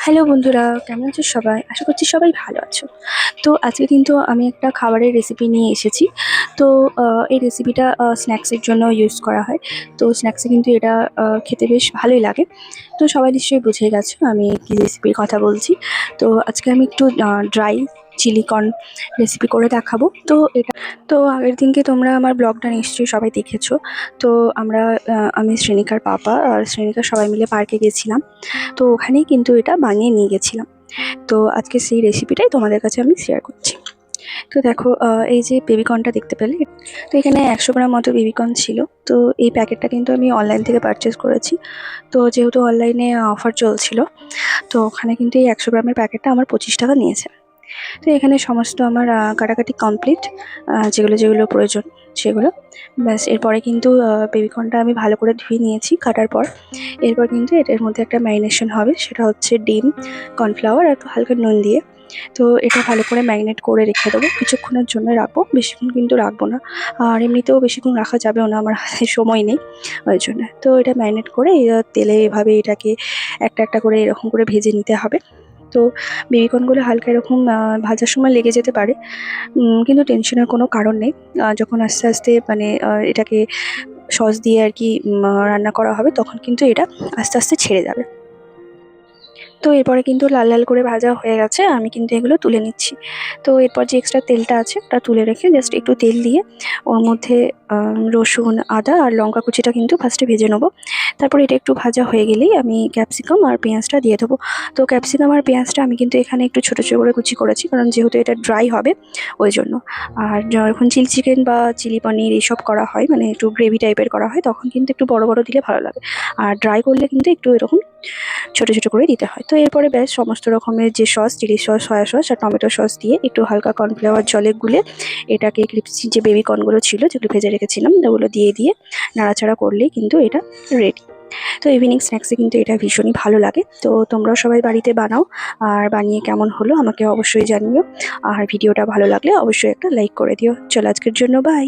Hello বন্ধুরা, কেমন আছো সবাই? আশা করছি সবাই ভালো আছো। তো আজকে কিন্তু আমি একটা খাবারের রেসিপি নিয়ে এসেছি। তো এই রেসিপিটা স্ন্যাক্সের জন্য ইউজ করা হয়। তো স্ন্যাক্সে কিন্তু এটা খেতে বেশ ভালোই লাগে। তো সবাই নিশ্চয়ই বুঝে গেছো আমি কী রেসিপির কথা বলছি। তো আজকে আমি একটু ড্রাই চিলি কর্ন রেসিপি করে দেখাবো। তো আগের দিনকে তোমরা আমার ব্লগটা নিশ্চয়ই সবাই দেখেছো। তো আমি শ্রেণিকার পাপা আর শ্রেণিকার সবাই মিলে পার্কে গেছিলাম। তো ওখানেই কিন্তু এটা বানিয়ে নিয়ে গেছিলাম। তো আজকে সেই রেসিপিটাই তোমাদের কাছে আমি শেয়ার করছি। তো দেখো, এই যে বেবিকর্নটা দেখতে পেলে, তো এখানে 100 গ্রাম মতো বেবিকর্ন ছিল। তো এই প্যাকেটটা কিন্তু আমি অনলাইন থেকে পারচেস করেছি। তো যেহেতু অনলাইনে অফার চলছিল, তো ওখানে কিন্তু এই 100 গ্রামের প্যাকেটটা আমার 25 টাকা নিয়েছে। তো এখানে সমস্ত আমার কাটাকাটি কমপ্লিট, যেগুলো যেগুলো প্রয়োজন সেগুলো। ব্যাস এরপরে কিন্তু বেবিকর্নটা আমি ভালো করে ধুয়ে নিয়েছি কাটার পর। এরপর কিন্তু এটার মধ্যে একটা ম্যারিনেশন হবে, সেটা হচ্ছে ডিম, কর্নফ্লাওয়ার আর একটু হালকা নুন দিয়ে। তো এটা ভালো করে ম্যারিনেট করে রেখে দেবো, কিছুক্ষণের জন্য রাখবো, বেশিক্ষণ কিন্তু রাখবো না। আর এমনিতেও বেশিক্ষণ রাখা যাবেও না, আমার হাতে সময় নেই ওই জন্য। তো এটা ম্যারিনেট করে তেলে এভাবে এটাকে একটা একটা করে এরকম করে ভেজে নিতে হবে। তো বেবিকর্নগুলো হালকা এরকম ভাজার সময় লেগে যেতে পারে, কিন্তু টেনশনের কোনো কারণ নেই। যখন আস্তে আস্তে মানে এটাকে সস দিয়ে আর কি রান্না করা হবে, তখন কিন্তু এটা আস্তে আস্তে ছেড়ে যাবে। তো এরপরে কিন্তু লাল লাল করে ভাজা হয়ে গেছে, আমি কিন্তু এগুলো তুলে নিচ্ছি। তো এরপর যে এক্সট্রা তেলটা আছে ওটা তুলে রেখে জাস্ট একটু তেল দিয়ে ওর মধ্যে রসুন, আদা আর লঙ্কা কুচিটা কিন্তু ফার্স্টে ভেজে নেবো। তারপর এটা একটু ভাজা হয়ে গেলেই আমি ক্যাপসিকাম আর পেঁয়াজটা দিয়ে দেবো। তো ক্যাপসিকাম আর পেঁয়াজটা আমি কিন্তু এখানে একটু ছোটো ছোটো করে কুচি করেছি, কারণ যেহেতু এটা ড্রাই হবে ওই জন্য। আর যখন চিলি চিকেন বা চিলি পনির এইসব করা হয়, মানে একটু গ্রেভি টাইপের করা হয়, তখন কিন্তু একটু বড় বড় দিলে ভালো লাগে। আর ড্রাই করলে কিন্তু একটু এরকম ছোট ছোট করে দিতে হয়। তো এরপরে ব্যাস সমস্ত রকমের যে sauce, chilli sauce, soya sauce আর টমেটো সস দিয়ে একটু হালকা কর্নফ্লাওয়ার জলে গুলে এটাকে ক্রিপসি যে বেবি কর্নগুলো ছিল যেগুলো ভেজে রেখেছিলাম ওগুলো দিয়ে দিয়ে নাড়াচাড়া করলেই কিন্তু এটা রেডি। তো ইভিনিং স্ন্যাক্সে কিন্তু এটা ভীষণই ভালো লাগে। তো তোমরাও সবাই বাড়িতে বানাও, আর বানিয়ে কেমন হলো আমাকে অবশ্যই জানিও। আর ভিডিওটা ভালো লাগলে অবশ্যই একটা লাইক করে দিও। চলো আজকের জন্য বাই।